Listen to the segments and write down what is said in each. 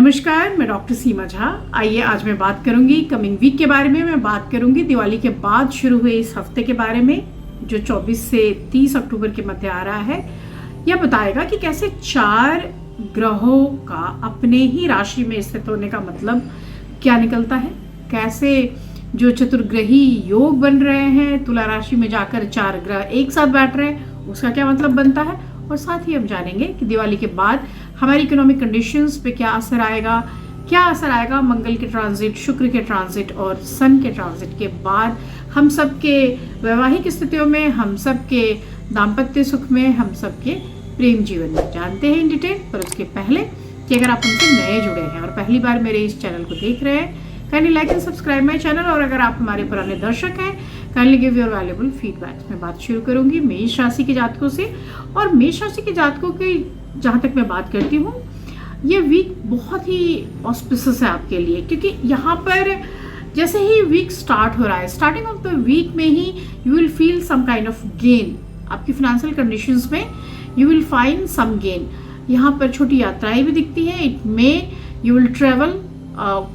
नमस्कार, मैं डॉक्टर सीमा झा। आइए आज मैं बात करूंगी कमिंग वीक के बारे में। मैं बात करूंगी दिवाली के बाद शुरू हुए इस हफ्ते के बारे में, जो 24 से 30 अक्टूबर के मध्य आ रहा है। यह बताएगा कि कैसे 4 ग्रहों का अपने ही राशि में स्थित होने का मतलब क्या निकलता है, कैसे जो चतुर्ग्रही योग बन रहे हैं तुला राशि में जाकर 4 ग्रह एक साथ बैठ रहे हैं, उसका क्या मतलब बनता है। और साथ ही हम जानेंगे कि दिवाली के बाद हमारी इकोनॉमिक कंडीशंस पे क्या असर आएगा मंगल के ट्रांजिट, शुक्र के ट्रांजिट और सन के ट्रांजिट के बाद हम सब के वैवाहिक स्थितियों में, हम सब के दाम्पत्य सुख में, हम सब के प्रेम जीवन में। जानते हैं इन डिटेल। पर उसके पहले कि अगर आप हमसे नए जुड़े हैं और पहली बार मेरे इस चैनल को देख रहे हैं, kindly like and subscribe my channel. और अगर आप हमारे पुराने दर्शक हैं, kindly give your valuable feedback. मैं बात शुरू करूंगी मेष राशि के जातकों से। और मेष राशि के जातकों की जहाँ तक मैं बात करती हूँ, ये वीक बहुत ही ऑस्पिशियस है आपके लिए, क्योंकि यहाँ पर जैसे ही वीक स्टार्ट हो रहा है, स्टार्टिंग ऑफ द वीक में ही you will feel some kind of gain. आपकी फाइनेंशियल कंडीशंस में you will find some gain. यहाँ पर छोटी यात्राएं भी दिखती हैं। It may you will travel,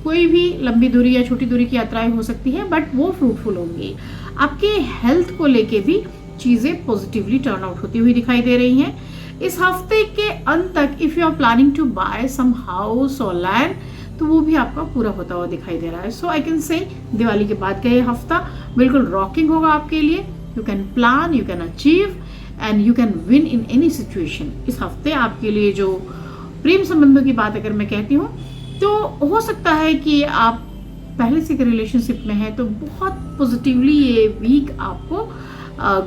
कोई भी लंबी दूरी या छोटी दूरी की यात्राएं हो सकती है, बट वो फ्रूटफुल होंगी। आपके हेल्थ को लेके भी चीज़ें पॉजिटिवली टर्न आउट होती हुई दिखाई दे रही हैं। इस हफ्ते के अंत तक if you are planning to buy some house और लैंड, तो वो भी आपका पूरा होता हुआ दिखाई दे रहा है। सो आई कैन से दिवाली के बाद का ये हफ्ता बिल्कुल रॉकिंग होगा आपके लिए। You can plan, you can achieve and you can win in any situation. इस हफ्ते आपके लिए जो प्रेम संबंधों की बात अगर मैं कहती हूँ, तो हो सकता है कि आप पहले से रिलेशनशिप में हैं, तो बहुत पॉजिटिवली ये वीक आपको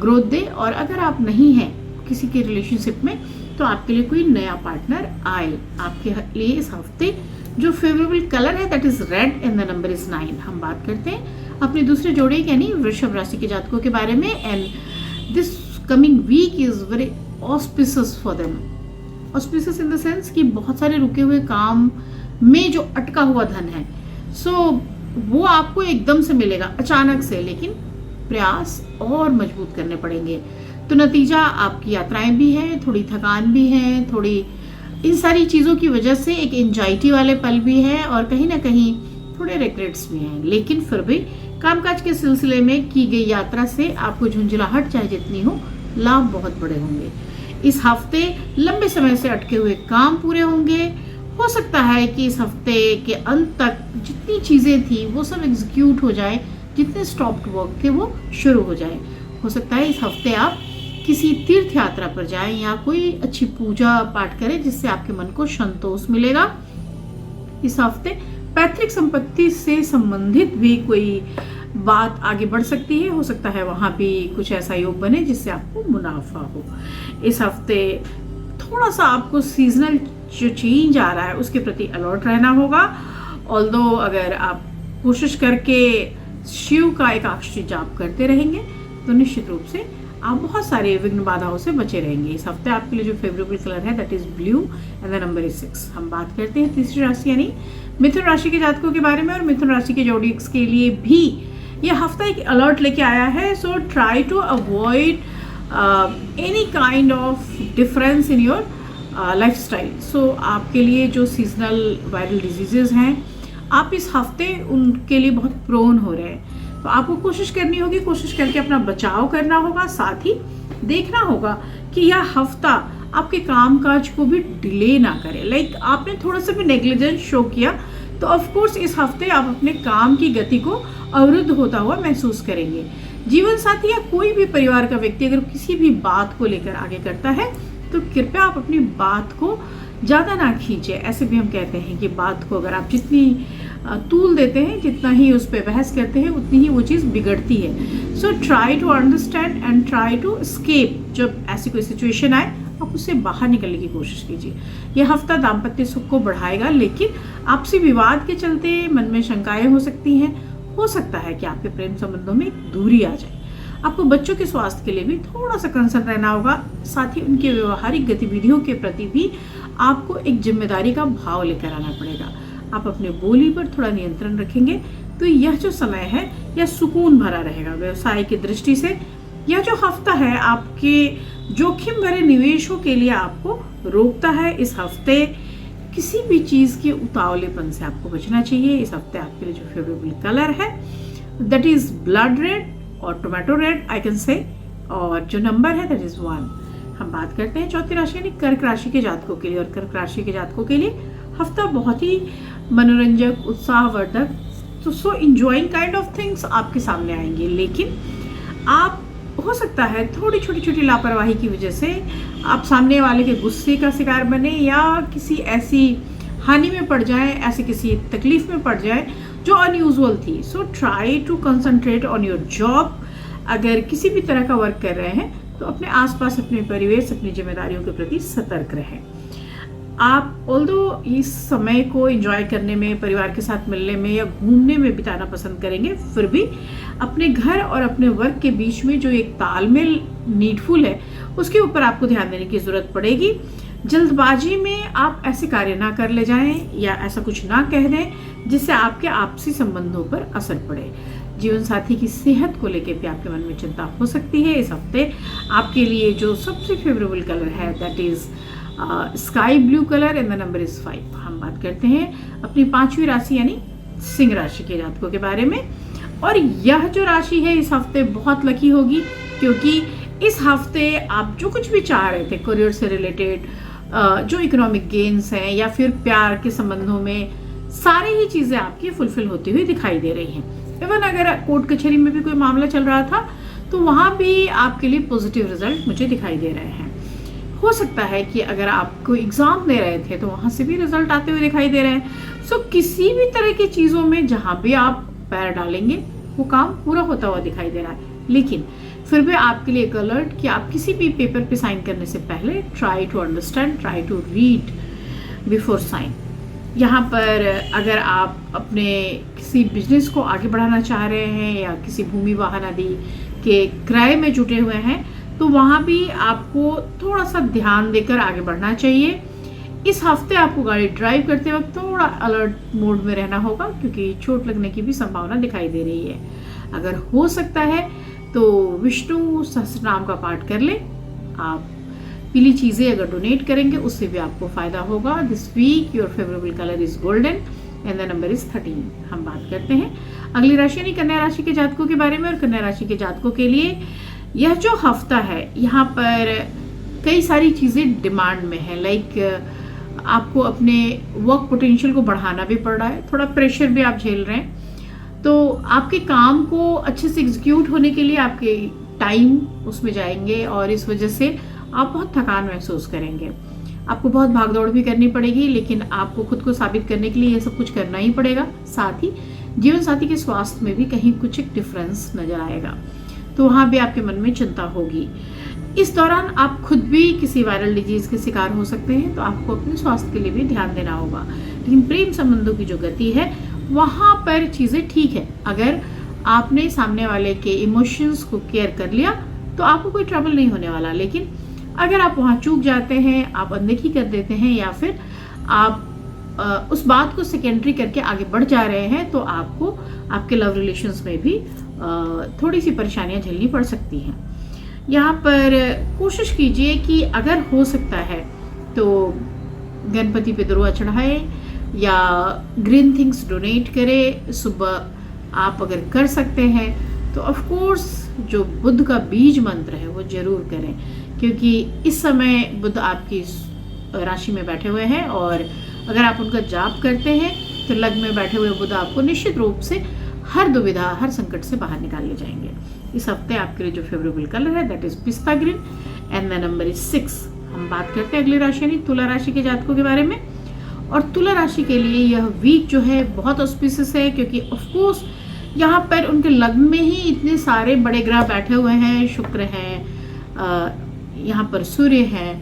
ग्रोथ दे। और अगर आप नहीं हैं किसी के रिलेशनशिप में, तो आपके लिए कोई नया पार्टनर आए। आपके लिए इस हफ्ते जो फेवरेबल कलर है that is red and the number is 9। हम बात करते हैं अपने दूसरे जोड़े यानी वृषभ राशि के जातकों के बारे में। And this coming week is very auspicious for them. Auspicious in the sense कि बहुत सारे रुके हुए काम में जो अटका हुआ धन है, सो वो आपको एकदम से मिलेगा अचानक से, लेकिन प्रयास और मजबूत करने पड़ेंगे। तो नतीजा आपकी यात्राएं भी हैं, थोड़ी थकान भी है, थोड़ी इन सारी चीज़ों की वजह से एक एंजाइटी वाले पल भी है और कहीं ना कहीं थोड़े रिग्रेट्स भी हैं। लेकिन फिर भी कामकाज के सिलसिले में की गई यात्रा से आपको झुंझलाहट चाहे जितनी हो, लाभ बहुत बड़े होंगे। इस हफ्ते लंबे समय से अटके हुए काम पूरे होंगे। हो सकता है कि इस हफ्ते के अंत तक जितनी चीज़ें थी वो सब एग्जीक्यूट हो जाए, जितने स्टॉप्ड वर्क थे वो शुरू हो जाए। हो सकता है इस हफ्ते आप किसी तीर्थ यात्रा पर जाएं या कोई अच्छी पूजा पाठ करें जिससे आपके मन को संतोष मिलेगा। इस हफ्ते पैतृक संपत्ति से संबंधित भी कोई बात आगे बढ़ सकती है। हो सकता है वहाँ भी कुछ ऐसा योग बने जिससे आपको मुनाफा हो। इस हफ्ते थोड़ा सा आपको सीजनल जो चेंज आ रहा है उसके प्रति अलर्ट रहना होगा। ऑल्दो अगर आप कोशिश करके शिव का एकादशी जाप करते रहेंगे, तो निश्चित रूप से आप बहुत सारे विघ्न बाधाओं से बचे रहेंगे। इस हफ्ते आपके लिए जो फेवरेबल कलर है that is blue and the number is 6। हम बात करते हैं तीसरी राशि यानी मिथुन राशि के जातकों के बारे में। और मिथुन राशि के जोडिक्स के लिए भी यह हफ्ता एक अलर्ट लेके आया है। So try to avoid any kind of difference in your lifestyle. So आपके लिए जो सीजनल वायरल डिजीजेज हैं, आप इस हफ्ते उनके लिए बहुत प्रोन हो रहे हैं। तो आपको कोशिश करनी होगी, कोशिश करके अपना बचाव करना होगा। साथ ही देखना होगा कि यह हफ्ता आपके कामकाज को भी डिले ना करे। लाइक आपने थोड़ा सा भी नेग्लिजेंस शो किया, तो ऑफ कोर्स इस हफ्ते आप अपने काम की गति को अवरुद्ध होता हुआ महसूस करेंगे। जीवन साथी या कोई भी परिवार का व्यक्ति अगर किसी भी बात को लेकर आगे करता है, तो कृपया आप अपनी बात को ज़्यादा ना खींचे। ऐसे भी हम कहते हैं कि बात को अगर आप जितनी तूल देते हैं, जितना ही उस पर बहस करते हैं, उतनी ही वो चीज़ बिगड़ती है। So try to understand and try to escape. जब ऐसी कोई सिचुएशन आए, आप उससे बाहर निकलने की कोशिश कीजिए। यह हफ्ता दाम्पत्य सुख को बढ़ाएगा, लेकिन आपसी विवाद के चलते मन में शंकाएं हो सकती हैं। हो सकता है कि आपके प्रेम संबंधों में दूरी आ जाए। आपको बच्चों के स्वास्थ्य के लिए भी थोड़ा सा कंसर्न रहना होगा। साथ ही उनके व्यवहारिक गतिविधियों के प्रति भी आपको एक जिम्मेदारी का भाव लेकर आना पड़ेगा। आप अपने बोली पर थोड़ा नियंत्रण रखेंगे, तो यह जो समय है यह सुकून भरा रहेगा। व्यवसाय की दृष्टि से यह जो हफ्ता है आपके जोखिम भरे निवेशों के लिए आपको रोकता है। इस हफ्ते किसी भी चीज़ के उतावलेपन से आपको बचना चाहिए। इस हफ्ते आपके लिए जो फेवरेबल कलर है दैट इज़ ब्लड रेड और tomato red I can say, और जो नंबर है दैट इज़ 1। हम बात करते हैं चौथी राशि यानी कर्क राशि के जातकों के लिए। और कर्क राशि के जातकों के लिए हफ्ता बहुत ही मनोरंजक, उत्साहवर्धक, तो सो इंजॉइंग काइंड ऑफ थिंग्स आपके सामने आएंगे। लेकिन आप हो सकता है थोड़ी छोटी छोटी लापरवाही की वजह से आप सामने वाले के गुस्से का शिकार बने या किसी ऐसी हानि में पड़ जाए, ऐसी किसी तकलीफ में पड़ जाए जो अनयूजुअल थी। So try to concentrate on your job. अगर किसी भी तरह का वर्क कर रहे हैं तो अपने आसपास, अपने परिवेश, अपनी जिम्मेदारियों के प्रति सतर्क रहें। आप ऑल्दो इस समय को एंजॉय करने में, परिवार के साथ मिलने में या घूमने में बिताना पसंद करेंगे, फिर भी अपने घर और अपने वर्क के बीच में जो एक तालमेल नीडफुल है उसके ऊपर आपको ध्यान देने की ज़रूरत पड़ेगी। जल्दबाजी में आप ऐसे कार्य ना कर ले जाएं या ऐसा कुछ ना कह दें जिससे आपके आपसी संबंधों पर असर पड़े। जीवन साथी की सेहत को लेकर भी आपके मन में चिंता हो सकती है। इस हफ्ते आपके लिए जो सबसे फेवरेबल कलर है that is sky blue colour and the number is 5। हम बात करते हैं अपनी 5वीं राशि यानी सिंह राशि के जातकों के बारे में। और यह जो राशि है इस हफ्ते बहुत लकी होगी, क्योंकि इस हफ्ते आप जो कुछ भी चाह रहे थे करियर से रिलेटेड, जो इकोनॉमिक गेन्स हैं या फिर प्यार के संबंधों में, सारी ही चीज़ें आपकी फुलफिल होती हुई दिखाई दे रही हैं। इवन अगर कोर्ट कचहरी में भी कोई मामला चल रहा था तो वहाँ भी आपके लिए पॉजिटिव रिजल्ट मुझे दिखाई दे रहे हैं। हो सकता है कि अगर आप कोई एग्ज़ाम दे रहे थे तो वहाँ से भी रिजल्ट आते हुए दिखाई दे रहे हैं। सो किसी भी तरह की चीज़ों में जहाँ भी आप पैर डालेंगे वो काम पूरा होता हुआ दिखाई दे रहा है। लेकिन फिर भी आपके लिए एक अलर्ट कि आप किसी भी पेपर पे साइन करने से पहले try to understand, try to read before sign. यहाँ पर अगर आप अपने किसी बिजनेस को आगे बढ़ाना चाह रहे हैं या किसी भूमि वाहन आदि के क्रय में जुटे हुए हैं तो वहाँ भी आपको थोड़ा सा ध्यान देकर आगे बढ़ना चाहिए। इस हफ्ते आपको गाड़ी ड्राइव करते वक्त थोड़ा अलर्ट मोड में रहना होगा, क्योंकि चोट लगने की भी संभावना दिखाई दे रही है। अगर हो सकता है तो विष्णु सहस्रनाम का पाठ कर ले। आप पीली चीज़ें अगर डोनेट करेंगे उससे भी आपको फ़ायदा होगा। This week your favourable colour is golden and the number is 13। हम बात करते हैं अगली राशि यानी कन्या राशि के जातकों के बारे में। और कन्या राशि के जातकों के लिए यह जो हफ्ता है यहाँ पर कई सारी चीज़ें डिमांड में है। लाइक आपको अपने वर्क पोटेंशियल को बढ़ाना भी पड़ रहा है, थोड़ा प्रेशर भी आप झेल रहे हैं। तो आपके काम को अच्छे से एग्जीक्यूट होने के लिए आपके टाइम उसमें जाएंगे और इस वजह से आप बहुत थकान महसूस करेंगे। आपको बहुत भागदौड़ भी करनी पड़ेगी, लेकिन आपको खुद को साबित करने के लिए ये सब कुछ करना ही पड़ेगा। साथ ही जीवन साथी के स्वास्थ्य में भी कहीं कुछ एक डिफरेंस नजर आएगा, तो वहाँ भी आपके मन में चिंता होगी। इस दौरान आप खुद भी किसी वायरल डिजीज के शिकार हो सकते हैं, तो आपको अपने स्वास्थ्य के लिए भी ध्यान देना होगा। लेकिन प्रेम संबंधों की जो गति है वहाँ पर चीज़ें ठीक है। अगर आपने सामने वाले के इमोशंस को केयर कर लिया तो आपको कोई ट्रबल नहीं होने वाला। लेकिन अगर आप वहाँ चूक जाते हैं, आप अनदेखी कर देते हैं या फिर आप उस बात को सेकेंडरी करके आगे बढ़ जा रहे हैं, तो आपको आपके लव रिलेशंस में भी थोड़ी सी परेशानियां झेलनी पड़ सकती हैं। यहाँ पर कोशिश कीजिए कि अगर हो सकता है तो गणपति पे दरुआ चढ़ाए या ग्रीन थिंग्स डोनेट करें। सुबह आप अगर कर सकते हैं तो ऑफ कोर्स जो बुध का बीज मंत्र है वो जरूर करें, क्योंकि इस समय बुध आपकी राशि में बैठे हुए हैं और अगर आप उनका जाप करते हैं तो लग्न में बैठे हुए बुध आपको निश्चित रूप से हर दुविधा, हर संकट से बाहर निकाल ले जाएंगे। इस हफ्ते आपके लिए जो फेवरेबल कलर है दैट इज पिस्ता green and the number is 6। हम बात करते हैं अगली राशि यानी तुला राशि के जातकों के बारे में। और तुला राशि के लिए यह वीक जो है बहुत ऑस्पिशियस है, क्योंकि ऑफ कोर्स यहाँ पर उनके लग्न में ही इतने सारे बड़े ग्रह बैठे हुए हैं। शुक्र हैं, यहाँ पर सूर्य हैं,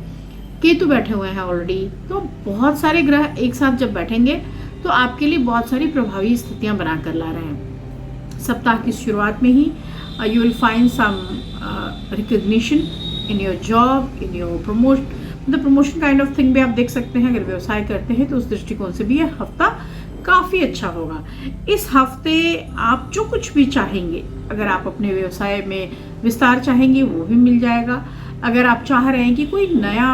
केतु बैठे हुए हैं ऑलरेडी। तो बहुत सारे ग्रह एक साथ जब बैठेंगे तो आपके लिए बहुत सारी प्रभावी स्थितियाँ बना कर ला रहे हैं। सप्ताह की शुरुआत में ही you will find some recognition in your job, in your promotion kind of thing भी आप देख सकते हैं। अगर व्यवसाय करते हैं तो उस दृष्टिकोण से भी यह हफ्ता काफ़ी अच्छा होगा। इस हफ्ते आप जो कुछ भी चाहेंगे, अगर आप अपने व्यवसाय में विस्तार चाहेंगे वो भी मिल जाएगा। अगर आप चाह रहे हैं कि कोई नया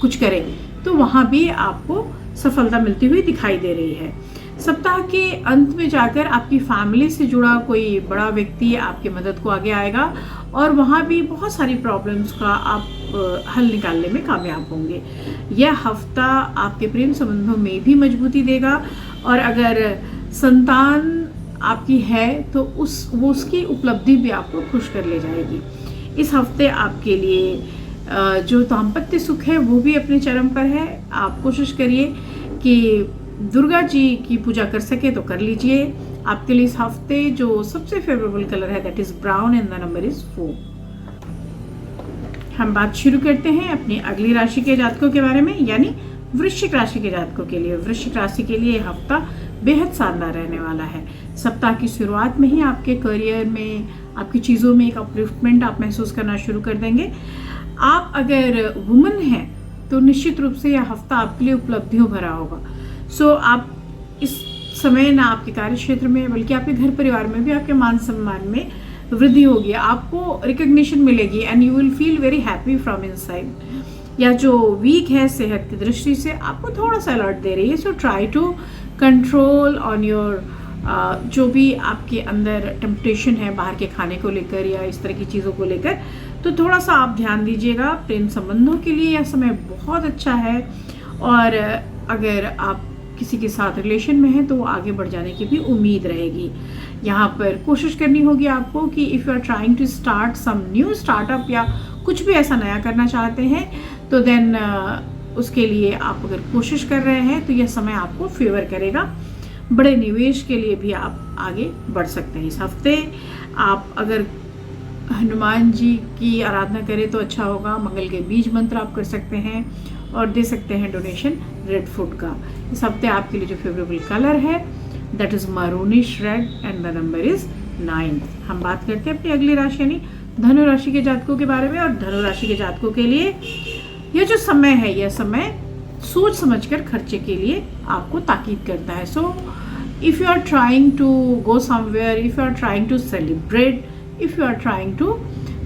कुछ करें तो वहाँ भी आपको सफलता मिलती हुई दिखाई दे रही है। सप्ताह के अंत में जाकर आपकी फैमिली से जुड़ा कोई बड़ा व्यक्ति आपकी मदद को आगे आएगा और वहाँ भी बहुत सारी प्रॉब्लम्स का आप हल निकालने में कामयाब होंगे। यह हफ्ता आपके प्रेम संबंधों में भी मजबूती देगा और अगर संतान आपकी है तो उसकी उपलब्धि भी आपको खुश कर ले जाएगी। इस हफ्ते आपके लिए जो दाम्पत्य सुख है वो भी अपने चरम पर है। आप कोशिश करिए कि दुर्गा जी की पूजा कर सके तो कर लीजिए। आपके लिए इस हफ्ते जो सबसे फेवरेबल कलर है that is brown and the number is 4। हम बात शुरू करते हैं अपनी अगली राशि के जातकों के बारे में, यानी वृश्चिक राशि के जातकों के लिए। वृश्चिक राशि के लिए यह हफ्ता बेहद शानदार रहने वाला है। सप्ताह की शुरुआत में ही आपके करियर में, आपकी चीज़ों में एक अपलिफ्टमेंट आप महसूस करना शुरू कर देंगे। आप अगर वुमन हैं तो निश्चित रूप से यह हफ्ता आपके लिए उपलब्धियों भरा होगा। सो आप इस समय ना आपके कार्य क्षेत्र में बल्कि आपके घर परिवार में भी आपके मान सम्मान में वृद्धि होगी। आपको रिकग्निशन मिलेगी and you will feel very happy from inside. या जो वीक है सेहत की दृष्टि से आपको थोड़ा सा अलर्ट दे रही है। So try to control on your जो भी आपके अंदर टेम्पटेशन है बाहर के खाने को लेकर या इस तरह की चीज़ों को लेकर, तो थोड़ा सा आप ध्यान दीजिएगा। प्रेम संबंधों के लिए यह समय बहुत अच्छा है और अगर आप किसी के साथ रिलेशन में हैं तो वो आगे बढ़ जाने की भी उम्मीद रहेगी। यहाँ पर कोशिश करनी होगी आपको कि if you are trying to start some new startup या कुछ भी ऐसा नया करना चाहते हैं तो देन उसके लिए आप अगर कोशिश कर रहे हैं तो यह समय आपको फेवर करेगा। बड़े निवेश के लिए भी आप आगे बढ़ सकते हैं। इस हफ्ते आप अगर हनुमान जी की आराधना करें तो अच्छा होगा। मंगल के बीज मंत्र आप कर सकते हैं और दे सकते हैं डोनेशन रेड फूड का। इस हफ्ते आपके लिए जो फेवरेबल कलर है that is maroonish red and the number is 9। हम बात करते हैं अपनी अगली राशि यानी धनु राशि के जातकों के बारे में। और धनु राशि के जातकों के लिए यह जो समय है, यह समय सोच समझकर खर्चे के लिए आपको ताकीद करता है। So if you are trying to go somewhere, if you are trying to celebrate, if you are trying to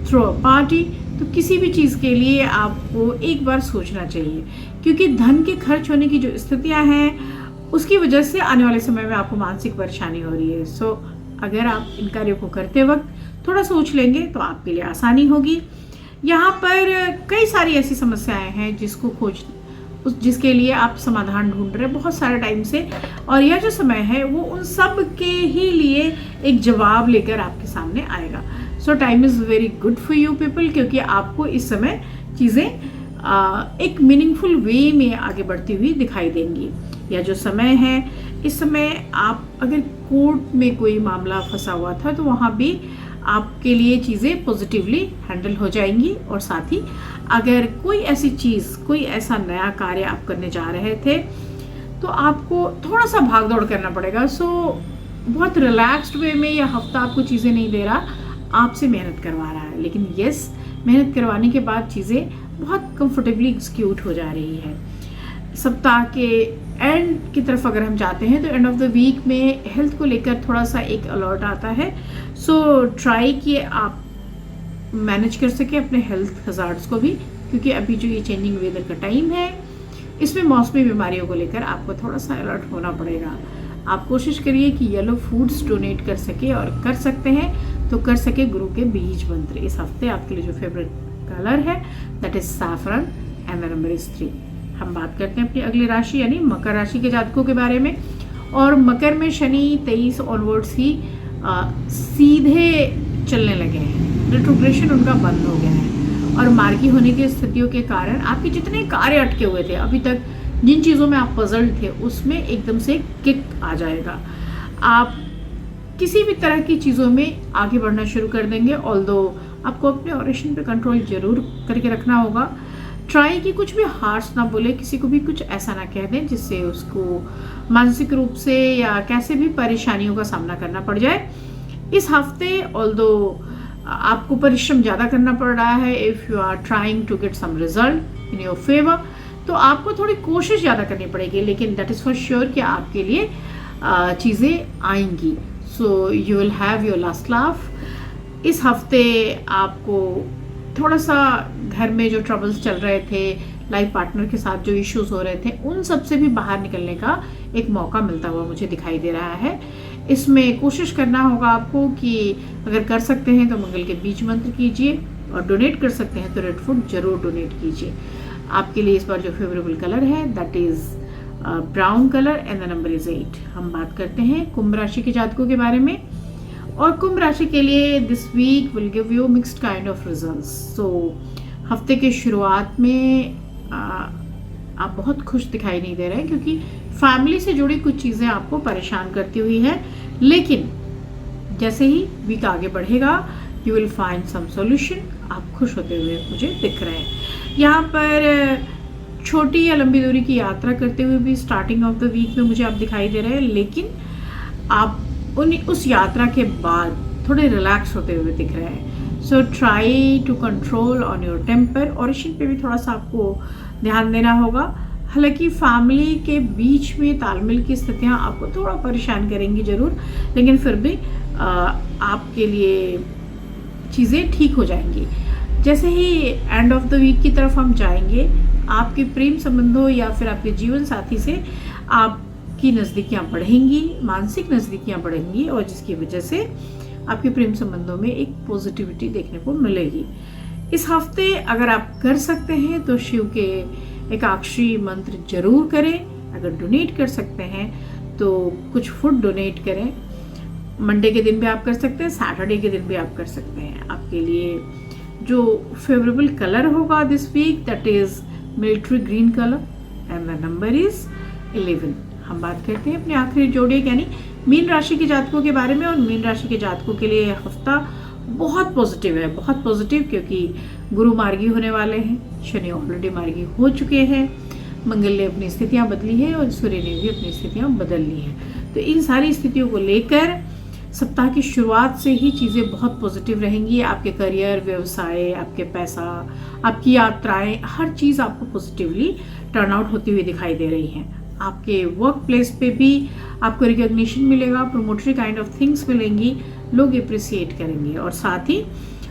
throw a party, तो किसी भी चीज़ के लिए आपको एक बार सोचना चाहिए, क्योंकि धन के खर्च होने की जो स्थितियां हैं उसकी वजह से आने वाले समय में आपको मानसिक परेशानी हो रही है। सो अगर आप इन कार्यों को करते वक्त थोड़ा सोच लेंगे तो आपके लिए आसानी होगी। यहाँ पर कई सारी ऐसी समस्याएं हैं जिसके लिए आप समाधान ढूंढ रहे हैं बहुत सारे टाइम से, और यह जो समय है वो उन सब के ही लिए एक जवाब लेकर आपके सामने आएगा। सो time is very good for you people, क्योंकि आपको इस समय चीज़ें एक मीनिंगफुल वे में आगे बढ़ती हुई दिखाई देंगी। यह जो समय है, इस समय आप अगर कोर्ट में कोई मामला फंसा हुआ था तो वहाँ भी आपके लिए चीज़ें पॉजिटिवली हैंडल हो जाएंगी। और साथ ही अगर कोई ऐसी चीज़, कोई ऐसा नया कार्य आप करने जा रहे थे तो आपको थोड़ा सा भाग दौड़ करना पड़ेगा। सो बहुत रिलैक्स्ड वे में यह हफ्ता आपको चीज़ें नहीं दे रहा, आपसे मेहनत करवा रहा है। लेकिन यस, मेहनत करवाने के बाद चीज़ें बहुत कंफर्टेबली एग्जीक्यूट हो जा रही है। सप्ताह के एंड की तरफ अगर हम जाते हैं तो एंड ऑफ द वीक में हेल्थ को लेकर थोड़ा सा एक अलर्ट आता है। सो ट्राई किए आप मैनेज कर सके अपने हेल्थ हजार्ड्स को भी, क्योंकि अभी जो ये चेंजिंग वेदर का टाइम है इसमें मौसमी बीमारियों को लेकर आपको थोड़ा सा अलर्ट होना पड़ेगा। आप कोशिश करिए कि येलो फूड्स डोनेट कर सके, और कर सकते हैं तो कर सके गुरु के बीज मंत्र। इस हफ्ते आपके लिए जो फेवरेट कलर है that is saffron and the number is 3। हम बात करते हैं अपनी अगली राशि यानी मकर राशि के जातकों के बारे में। और मकर में शनि 23 ऑनवर्ड्स ही सीधे चलने लगे हैं, रिट्रोग्रेशन उनका बंद हो गया है, और मार्गी होने की स्थितियों के कारण आपके जितने कार्य अटके हुए थे, अभी तक जिन चीज़ों में आप पजल्ड थे उसमें एकदम से किक आ जाएगा। आप किसी भी तरह की चीज़ों में आगे बढ़ना शुरू कर देंगे। ऑल्दो आपको अपने ऑरेशन पे कंट्रोल जरूर करके रखना होगा। ट्राई कि कुछ भी हार्श ना बोले, किसी को भी कुछ ऐसा ना कह दें जिससे उसको मानसिक रूप से या कैसे भी परेशानियों का सामना करना पड़ जाए। इस हफ्ते ऑल्दो आपको परिश्रम ज़्यादा करना पड़ रहा है, if you are trying to get some result in your favour, तो आपको थोड़ी कोशिश ज़्यादा करनी पड़ेगी, लेकिन दैट इज़ फॉर श्योर कि आपके लिए चीज़ें आएंगी। So you will have your last laugh. इस हफ्ते आपको थोड़ा सा घर में जो ट्रबल्स चल रहे थे, लाइफ पार्टनर के साथ जो इश्यूज हो रहे थे उन सब से भी बाहर निकलने का एक मौका मिलता हुआ मुझे दिखाई दे रहा है। इसमें कोशिश करना होगा आपको कि अगर कर सकते हैं तो मंगल के बीज मंत्र कीजिए, और डोनेट कर सकते हैं तो रेड फूड जरूर डोनेट कीजिए। आपके लिए इस बार जो फेवरेबल कलर है that is brown colour and the number is 8। हम बात करते हैं कुंभ राशि के जातकों के बारे में, और कुंभ राशि के लिए this week will give you mixed kind of results. So हफ्ते के शुरुआत में आप बहुत खुश दिखाई नहीं दे रहे हैं, क्योंकि फैमिली से जुड़ी कुछ चीज़ें आपको परेशान करती हुई है, लेकिन जैसे ही वीक आगे बढ़ेगा you will find some solution. आप खुश होते हुए मुझे दिख रहे हैं। यहाँ पर छोटी या लंबी दूरी की यात्रा करते हुए भी स्टार्टिंग ऑफ द वीक में मुझे आप दिखाई दे रहे हैं, लेकिन आप उस यात्रा के बाद थोड़े रिलैक्स होते हुए दिख रहे हैं। So try to control on your temper, और इसी पे भी थोड़ा सा आपको ध्यान देना होगा। हालांकि फैमिली के बीच में तालमेल की स्थितियाँ आपको थोड़ा परेशान करेंगी जरूर, लेकिन फिर भी आपके लिए चीज़ें ठीक हो जाएंगी। जैसे ही एंड ऑफ द वीक की तरफ हम जाएंगे, आपके प्रेम संबंधों या फिर आपके जीवन साथी से आपकी नज़दीकियाँ बढ़ेंगी, मानसिक नज़दीकियाँ बढ़ेंगी, और जिसकी वजह से आपके प्रेम संबंधों में एक पॉजिटिविटी देखने को मिलेगी। इस हफ्ते अगर आप कर सकते हैं तो शिव के एकाक्षी मंत्र जरूर करें। अगर डोनेट कर सकते हैं तो कुछ फूड डोनेट करें। मंडे के दिन भी आप कर सकते हैं, सैटरडे के दिन भी आप कर सकते हैं। आपके लिए जो फेवरेबल कलर होगा this week that is military green colour and the number is 11। हम बात करते हैं अपने आखिरी जोड़ी यानी मीन राशि के जातकों के बारे में, और मीन राशि के जातकों के लिए यह हफ्ता बहुत पॉजिटिव है, बहुत पॉजिटिव, क्योंकि गुरु मार्गी होने वाले हैं, शनि ऑलरेडी मार्गी हो चुके हैं, मंगल ने अपनी स्थितियां बदली है और सूर्य ने भी अपनी स्थितियां बदल ली हैं। तो इन सारी स्थितियों को लेकर सप्ताह की शुरुआत से ही चीज़ें बहुत पॉजिटिव रहेंगी। आपके करियर, व्यवसाय, आपके पैसा, आपकी यात्राएं, हर चीज़ आपको पॉजिटिवली टर्न आउट होती हुई दिखाई दे रही हैं। आपके वर्क प्लेस पे भी आपको रिकॉग्निशन मिलेगा, प्रोमोटरी काइंड ऑफ थिंग्स मिलेंगी, लोग अप्रिसिएट करेंगे, और साथ ही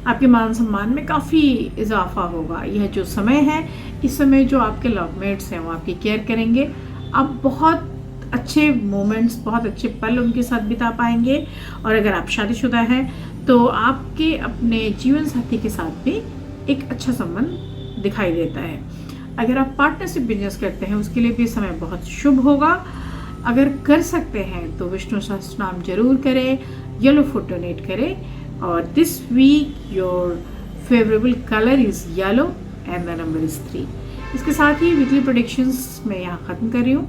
आपके मान सम्मान में काफ़ी इजाफा होगा। यह जो समय है, इस समय जो आपके लवमेट्स हैं वो आपकी केयर करेंगे। आप बहुत अच्छे मोमेंट्स, बहुत अच्छे पल उनके साथ बिता पाएंगे। और अगर आप शादीशुदा हैं तो आपके अपने जीवन साथी के साथ भी एक अच्छा संबंध दिखाई देता है। अगर आप पार्टनरशिप बिजनेस करते हैं उसके लिए भी समय बहुत शुभ होगा। अगर कर सकते हैं तो विष्णु सहस्त्र नाम जरूर करें, येलो फूड डोनेट करें, और this week your favourable colour is yellow and the number is 3। इसके साथ ही वीकली प्रेडिक्शंस मैं यहाँ ख़त्म कर रही हूँ।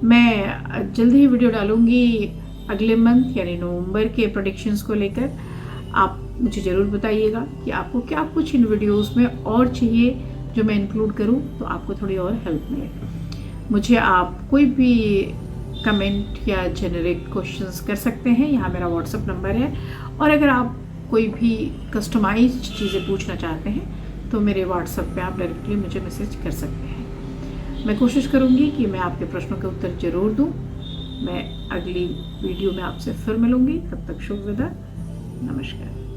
मैं जल्दी ही वीडियो डालूंगी अगले मंथ यानी नवंबर के प्रेडिक्शंस को लेकर। आप मुझे ज़रूर बताइएगा कि आपको क्या कुछ इन वीडियोस में और चाहिए जो मैं इंक्लूड करूं, तो आपको थोड़ी और हेल्प मिले। मुझे आप कोई भी कमेंट या जेनरिक क्वेश्चंस कर सकते हैं, यहाँ मेरा व्हाट्सएप नंबर है। और अगर आप कोई भी कस्टमाइज्ड चीज़ें पूछना चाहते हैं तो मेरे व्हाट्सएप पे आप डायरेक्टली मुझे मैसेज कर सकते हैं। मैं कोशिश करूँगी कि मैं आपके प्रश्नों के उत्तर जरूर दूँ। मैं अगली वीडियो में आपसे फिर मिलूँगी, तब तक शुभ विदा, नमस्कार।